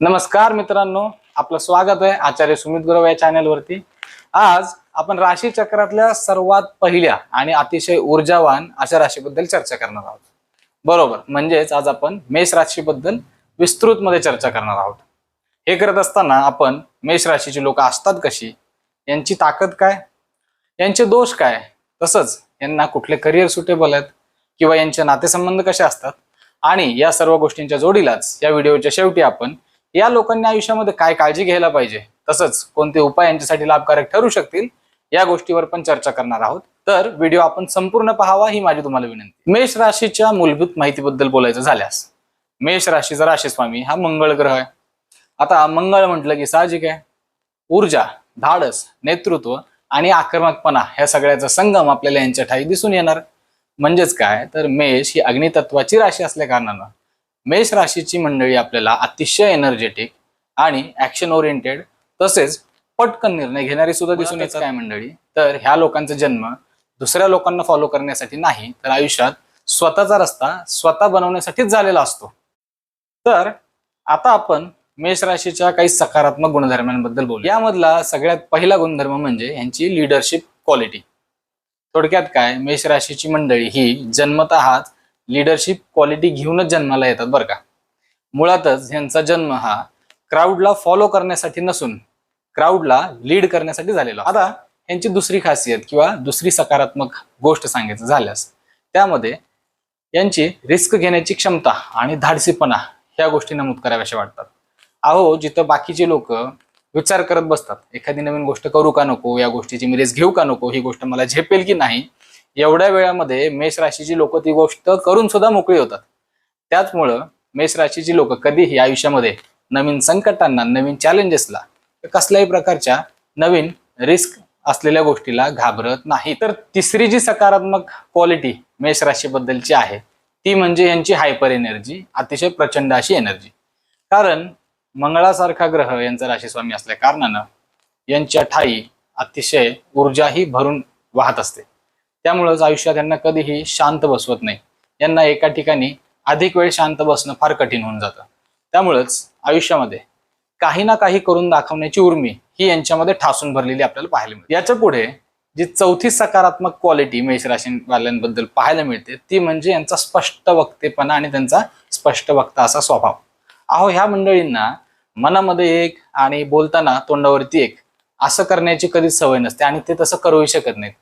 नमस्कार मित्रांनो, आपलं स्वागत आहे आचार्य सुमित गुरव या चॅनलवरती। आज आपण राशी चक्रातल्या सर्वात पहिल्या आणि अतिशय ऊर्जावान अशा राशीबद्दल चर्चा करणार आहोत। बरोबर, म्हणजेच आज आपण मेष राशीबद्दल विस्तृतमध्ये चर्चा करणार आहोत। हे करत असताना आपण मेष राशीची लोक असतात कशी, यांची ताकद काय, यांचे दोष काय, तसंच यांना कुठले करिअर सुटेबल आहेत किंवा यांचे नातेसंबंध कसे असतात आणि या सर्व गोष्टींच्या जोडीलाच या व्हिडिओच्या शेवटी आपण या लोकांनी आयुष्यामध्ये काय काळजी घ्यायला पाहिजे, तसंच कोणते उपाय यांच्यासाठी लाभकारक ठरू शकतील या गोष्टीवर पण चर्चा करणार आहोत। तर व्हिडिओ आपण संपूर्ण पाहावा ही माझी तुम्हाला विनंती। मेष राशीच्या मूलभूत माहितीबद्दल बोलायचं झाल्यास मेष राशीचा राशीस्वामी हा मंगळ ग्रह आहे। आता मंगळ म्हटलं की साहजिक आहे ऊर्जा, धाडस, नेतृत्व आणि आक्रमकपणा ह्या सगळ्याचा संगम आपल्याला यांच्या ठाई दिसून येणार। म्हणजेच काय तर मेष ही अग्नितत्वाची राशी असल्या कारणानं मेष राशीची मंडळी आपल्याला अतिशय एनर्जेटिक आणि ऍक्शन ओरिएंटेड तसेच पटकन निर्णय घेणारी सुद्धा दिसून येतात। काय मंडळी तर ह्या लोकांचा जन्म दुसऱ्या लोकांना फॉलो करण्यासाठी नाही तर आयुष्यात स्वतःचा रस्ता स्वतः बनवण्यासाठीच झालेला असतो। तर आता आपण मेष राशीच्या काही सकारात्मक गुणधर्मांबद्दल बोलू। यामधला सगळ्यात पहिला गुणधर्म म्हणजे यांची लीडरशिप क्वालिटी। थोडक्यात काय, मेष राशीची मंडळी ही जन्मतःच लीडरशिप क्वालिटी घेऊनच जन्माला येतात बरं का। मुळातच यांचा जन्म हा क्राऊडला फॉलो करण्यासाठी नसून क्राऊडला लीड करण्यासाठी झालेला। आता यांची दुसरी खासियत किंवा दुसरी सकारात्मक गोष्ट सांगायचं झाल्यास त्यामध्ये यांची रिस्क घेण्याची क्षमता आणि धाडसीपणा ह्या गोष्टी नमूद कराव्याशा वाटतात। अहो, जिथं बाकीचे लोक विचार करत बसतात एखादी नवीन गोष्ट करू का नको, या गोष्टीची मी रिस्क घेऊ का नको, ही गोष्ट मला झेपेल की नाही, एवढ्या वेळामध्ये मेष राशीची लोक ती गोष्ट करून सुद्धा मोकळी होतात। त्याचमुळं मेष राशीची लोक कधीही आयुष्यामध्ये नवीन संकटांना, नवीन चॅलेंजेसला, कसल्याही प्रकारच्या नवीन रिस्क असलेल्या गोष्टीला घाबरत नाही। तर तिसरी जी सकारात्मक क्वालिटी मेष राशीबद्दलची आहे ती म्हणजे यांची हायपर एनर्जी, अतिशय प्रचंड अशी एनर्जी। कारण मंगळासारखा ग्रह यांचा राशीस्वामी असल्या कारणानं यांच्या ठाई अतिशय ऊर्जाही भरून वाहत असते। त्यामुळेच आयुष्यात यांना कधीही शांत बसवत नाही। यांना एका ठिकाणी अधिक वेळ शांत बसणं फार कठीण होऊन जातं। त्यामुळेच आयुष्यामध्ये काही ना काही करून दाखवण्याची उर्मी ही यांच्यामध्ये ठासून भरलेली आपल्याला पाहायला मिळते। याच्या पुढे जी चौथी सकारात्मक क्वालिटी मेष राशीवाल्यांबद्दल पाहायला मिळते ती म्हणजे यांचा स्पष्ट वक्तेपणा आणि त्यांचा स्पष्ट वक्ता असा स्वभाव। अहो, ह्या मंडळींना मनामध्ये एक आणि बोलताना तोंडावरती एक असं करण्याची कधीच सवय नसते आणि ते तसं करूही शकत नाहीत।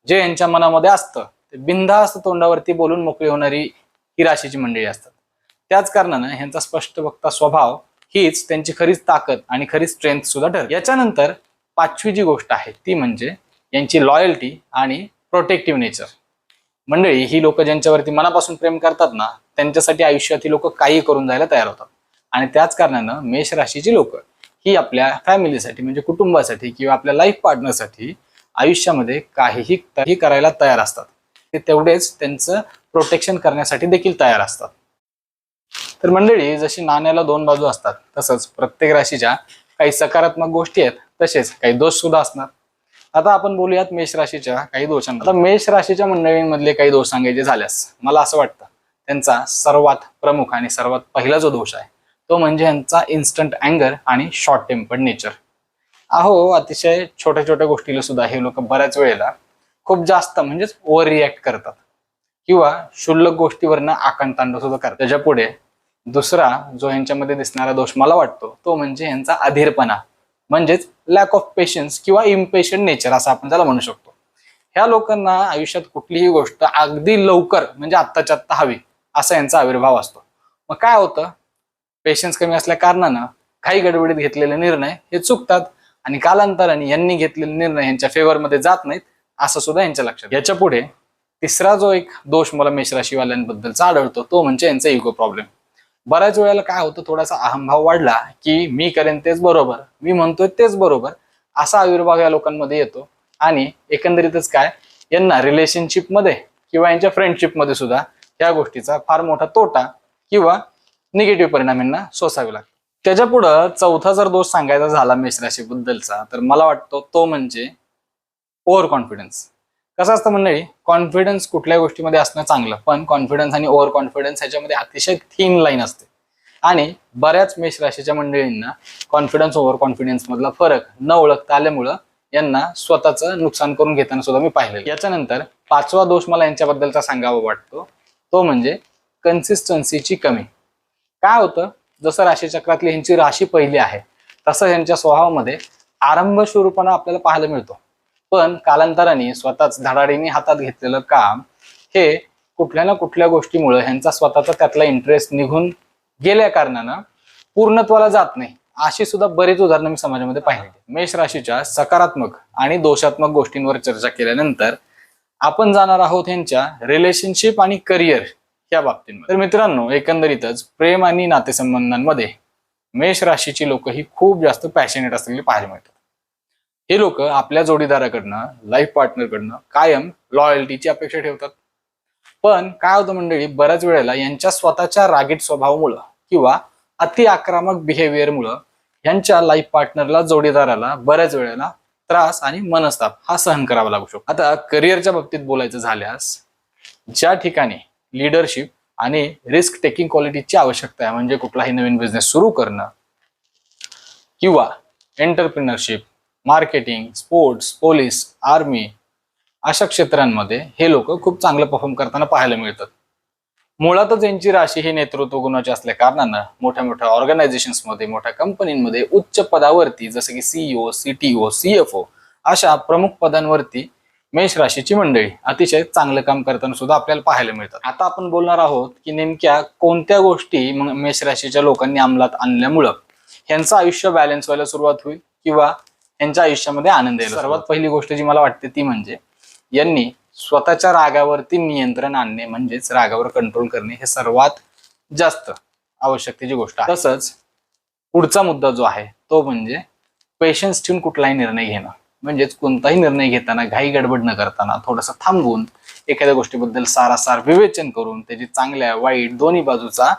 जे यांच्या मनामध्ये असतं ते बिनधास्त तोंडावरती बोलून मोकळी होणारी ही राशीची मंडळी असतात। त्याच कारणानं यांचा स्पष्ट वक्ता स्वभाव हीच त्यांची खरीच ताकद आणि खरीच स्ट्रेंथ सुद्धा ठरते। याच्यानंतर पाचवी जी गोष्ट आहे ती म्हणजे यांची लॉयल्टी आणि प्रोटेक्टिव्ह नेचर। मंडळी ही लोक ज्यांच्यावरती मनापासून प्रेम करतात ना त्यांच्यासाठी आयुष्यात ही लोक काही करून जायला तयार होतात। आणि त्याच कारणानं मेष राशीची लोक ही आपल्या फॅमिलीसाठी म्हणजे कुटुंबासाठी किंवा आपल्या लाईफ पार्टनरसाठी आयुष्यामध्ये काहीही करायला तयार असतात। ते तेवढेच त्यांचं प्रोटेक्शन करण्यासाठी देखील तयार असतात। तर मंडळी, जशी नाण्याला दोन बाजू असतात तसंच प्रत्येक राशीच्या काही सकारात्मक गोष्टी आहेत तसेच काही दोष सुद्धा असणार। आता आपण बोलूयात मेष राशीच्या काही दोषांना। आता मेष राशीच्या मंडळींमधले काही दोष सांगायचे झाल्यास मला असं वाटतं त्यांचा सर्वात प्रमुख आणि सर्वात पहिला जो दोष आहे तो म्हणजे यांचा इन्स्टंट अँगर आणि शॉर्ट टेम्पर्ड नेचर। अहो, अतिशय छोट्या छोट्या गोष्टीला सुद्धा हे लोक बऱ्याच वेळेला खूप जास्त म्हणजेच ओव्हर रिॲक्ट करतात किंवा क्षुल्लक गोष्टीवरनं आकांतांड सुद्धा करतात। त्याच्या पुढे दुसरा जो यांच्यामध्ये दिसणारा दोष मला वाटतो तो म्हणजे यांचा अधीरपणा म्हणजेच लॅक ऑफ पेशन्स किंवा इम्पेशंट नेचर असं आपण त्याला म्हणू शकतो। ह्या लोकांना आयुष्यात कुठलीही गोष्ट अगदी लवकर म्हणजे आत्ताच्या आत्ता हवी असा यांचा आविर्भाव असतो। मग काय होतं, पेशन्स कमी असल्या कारणानं काही गडबडीत घेतलेले निर्णय हे चुकतात आणि कालांतराने यांनी घेतलेले निर्णय यांच्या फेवरमध्ये जात नाहीत असं सुद्धा यांच्या लक्षात। याच्या पुढे तिसरा जो एक दोष मला मेष राशीवाल्यांबद्दलचा आढळतो तो म्हणजे यांचा इगो प्रॉब्लेम। बऱ्याच वेळेला काय होतं, थोडासा अहंभाव वाढला की मी करेन तेच बरोबर, मी म्हणतोय तेच बरोबर असा आविर्भाव या लोकांमध्ये येतो आणि एकंदरीतच काय यांना रिलेशनशिपमध्ये किंवा यांच्या फ्रेंडशिपमध्ये सुद्धा या गोष्टीचा फार मोठा तोटा किंवा निगेटिव्ह परिणाम यांना सोसावे लागतात। त्याच्या पुढं चौथा जर दोष सांगायचा झाला मेष राशीबद्दलचा तर मला वाटतो तो म्हणजे ओव्हर कॉन्फिडन्स। कसं असतं मंडळी, कॉन्फिडन्स कुठल्या गोष्टीमध्ये असणं चांगलं, पण कॉन्फिडन्स आणि ओव्हर कॉन्फिडन्स ह्याच्यामध्ये अतिशय थिन लाईन असते। आणि बऱ्याच मेष राशीच्या मंडळींना कॉन्फिडन्स ओव्हर कॉन्फिडन्स मधला फरक न ओळखता आल्यामुळं यांना स्वतःचं नुकसान करून घेताना सुद्धा मी पाहिलेलं. याच्यानंतर 5वा दोष मला यांच्याबद्दलचा सांगावा वाटतो, तो म्हणजे कन्सिस्टन्सीची कमी. काय होतं, जसं राशीचक्रातली ह्यांची राशी पहिली आहे तसं ह्यांच्या स्वभावामध्ये आरंभशूरपणा आपल्याला पाहायला मिळतो. पण कालांतराने स्वतःच धडाडीने हातात घेतलेलं काम हे कुठल्या ना कुठल्या गोष्टीमुळे ह्यांचा स्वतःचा त्यातला इंटरेस्ट निघून गेल्या कारणानं पूर्णत्वाला जात नाही. अशी सुद्धा बरेच उदाहरणं मी समाजामध्ये पाहिली. मेष राशीच्या सकारात्मक आणि दोषात्मक गोष्टींवर चर्चा केल्यानंतर आपण जाणार आहोत यांच्या रिलेशनशिप आणि करिअर या बाबतींमध्ये. तर मित्रांनो, एकंदरीतच प्रेम आणि नातेसंबंधांमध्ये मेष राशीची लोक ही खूप जास्त पॅशनेट असलेली पाहायला मिळतात. हे लोक आपल्या जोडीदाराकडनं, लाईफ पार्टनरकडनं कायम लॉयल्टीची अपेक्षा ठेवतात. पण काय होतं मंडळी, बऱ्याच वेळेला यांच्या स्वतःच्या रागीट स्वभावामुळं किंवा अति आक्रमक बिहेवियरमुळं यांच्या लाईफ पार्टनरला, जोडीदाराला बऱ्याच वेळेला त्रास आणि मनस्ताप हा सहन करावा लागू शकतो. आता करिअरच्या बाबतीत बोलायचं झाल्यास, ज्या ठिकाणी लीडरशिप आणि रिस्क टेकिंग क्वालिटीची आवश्यकता आहे, म्हणजे कुठलाही नवीन बिझनेस सुरू करणं किंवा entrepreneurship, marketing, sports, police, army अशा क्षेत्रांमध्ये हे लोक खूप चांगलं परफॉर्म करताना पाहायला मिळतात. मुळातच यांची राशी ही नेतृत्व गुणाची असल्या कारणानं मोठ्या मोठ्या ऑर्गनायझेशन्समध्ये, मोठ्या कंपनीमध्ये उच्च पदावरती जसं की CEO, CTO, CFO अशा प्रमुख पदांवरती मेष राशीची मंडळी अतिशय चांगलं काम करताना सुद्धा आपल्याला पाहायला मिळतात. आता आपण बोलणार आहोत की नेमक्या कोणत्या गोष्टी मेष राशीच्या लोकांनी अंमलात आणल्यामुळं यांचं आयुष्य बॅलन्स व्हायला सुरुवात होईल किंवा यांच्या आयुष्यामध्ये आनंद येईल. सर्वात पहिली गोष्ट जी मला वाटते ती म्हणजे यांनी स्वतःच्या रागावरती नियंत्रण आणणे, म्हणजेच रागावर कंट्रोल करणे, हे सर्वात जास्त आवश्यकतेची गोष्ट आहे. तसंच पुढचा मुद्दा जो आहे तो म्हणजे पेशन्स ठेवून कुठलाही निर्णय घेणं, म्हणजेच कोणताही निर्णय घेताना घाई गडबड न करताना थोडंसं थांबून एखाद्या गोष्टीबद्दल सारासार विवेचन करून त्याची चांगल्या वाईट दोन्ही बाजूचा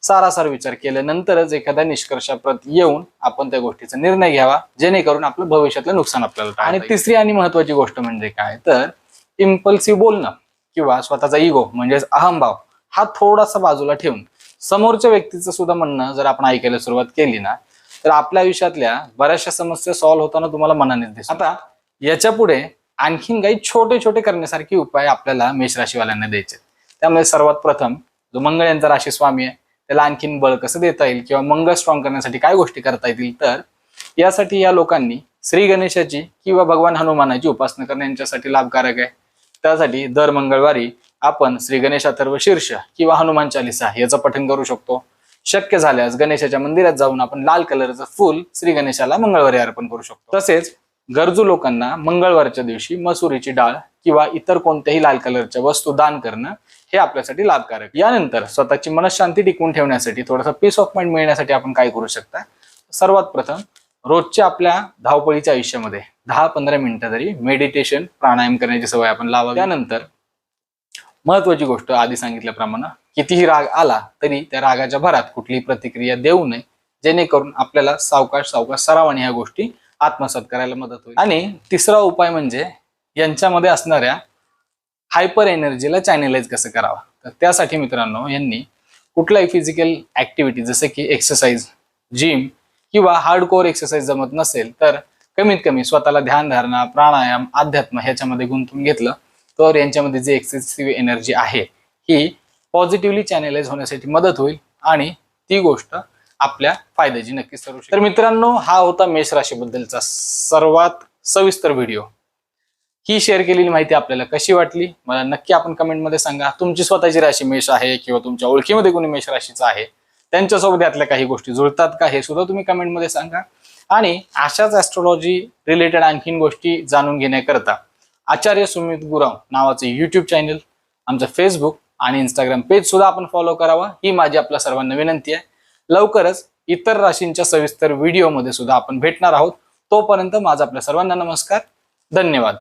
सारासार विचार केल्यानंतरच एखाद्या निष्कर्षाप्रत येऊन आपण त्या गोष्टीचा निर्णय घ्यावा, जेणेकरून आपलं भविष्यातलं नुकसान आपल्याला टाळता येईल. आणि तिसरी आणि महत्वाची गोष्ट म्हणजे काय तर इम्पल्सिव्ह बोलणं किंवा स्वतःचा इगो म्हणजेच अहंभाव हा थोडासा बाजूला ठेवून समोरच्या व्यक्तीचं सुद्धा म्हणणं जर आपण ऐकायला सुरुवात केली ना, तर आपल्या आयुष्यातल्या बऱ्याचशा समस्या सॉल्व्ह होताना तुम्हाला मनानेच दिसतात. आता याच्या पुढे आणखीन काही छोटे छोटे करण्यासारखे उपाय आपल्याला मेष राशीवाल्यांना द्यायचे. त्यामुळे सर्वात प्रथम जो मंगळ यांचा राशी स्वामी आहे त्याला आणखीन बळ कसं देता येईल किंवा मंगळ स्ट्रॉंग करण्यासाठी काय गोष्टी करता येतील, तर यासाठी या लोकांनी श्री गणेशाची किंवा भगवान हनुमानाची उपासना करणं यांच्यासाठी लाभकारक आहे. त्यासाठी दर मंगळवारी आपण श्री गणेश अथर्व शीर्ष किंवा हनुमान चालिसा याचं पठण करू शकतो. शक्य झाल्यास गणेशाच्या मंदिरात जाऊन आपण लाल कलरचं फुल श्री गणेशाला मंगळवारी अर्पण करू शकतो. तसेच गरजू लोकांना मंगळवारच्या दिवशी मसुरीची डाळ किंवा इतर कोणत्याही लाल कलरच्या वस्तू दान करणं हे आपल्यासाठी लाभकारक. यानंतर स्वतःची मनशांती टिकवून ठेवण्यासाठी, थोडासा पीस ऑफ माइंड मिळण्यासाठी आपण काय करू शकता, सर्वात प्रथम रोजच्या आपल्या धावपळीच्या आयुष्यामध्ये 10-15 मिनिटं तरी मेडिटेशन, प्राणायाम करण्याची सवय आपण लावावी. त्यानंतर महत्वाची गोष्ट आधी सांगितल्याप्रमाणे कितीही राग आला तरी त्या रागाच्या भरात कुठलीही प्रतिक्रिया देऊ नये, जेणेकरून आपल्याला सावकाश सावकाश सरावाने ह्या गोष्टी आत्मसात करायला मदत होईल. आणि तिसरा उपाय म्हणजे यांच्यामध्ये असणाऱ्या हायपर एनर्जीला चॅनलाइज कसं करावं. तर त्यासाठी मित्रांनो, यांनी कुठलाही फिजिकल ऍक्टिव्हिटी जसं की एक्सरसाइज, जिम किंवा हार्डकोर एक्सरसाइज जमत नसेल तर कमीत कमी स्वतःला ध्यान धारणा, प्राणायाम, अध्यात्म ह्याच्यामध्ये गुंतवून घेतलं तर यांच्यामध्ये जी एक्सेसिव्ह एनर्जी आहे ही पॉझिटिव्हली चॅनलाइज होण्यासाठी मदत होईल आणि ती गोष्ट आपल्या फायद्याची नक्कीच ठरू शकते. तर मित्रांनो, हा होता मेष राशीबद्दलचा सर्वात सविस्तर व्हिडिओ. ही शेअर केलेली माहिती आपल्याला कशी वाटली मला नक्की आपण कमेंटमध्ये सांगा. तुमची स्वतःची राशी मेष आहे किंवा तुमच्या ओळखीमध्ये कोणी मेष राशीचा आहे, त्यांच्यासोबत यातल्या काही गोष्टी जुळतात का हे सुद्धा तुम्ही कमेंटमध्ये सांगा. आणि अशाच ॲस्ट्रॉलॉजी रिलेटेड आणखीन गोष्टी जाणून घेण्याकरता आचार्य सुमित गुराव नावाचे यूट्यूब चॅनल, आमचं फेसबुक आणि इंस्टाग्राम पेज सुद्धा आपण फॉलो करावा, ही माझी आपल्या सर्वांना विनंती आहे. लवकरच इतर राशींच्या सविस्तर व्हिडिओमध्ये सुद्धा आपण भेटणार आहोत. तोपर्यंत माझा आपल्या सर्वांना नमस्कार, धन्यवाद.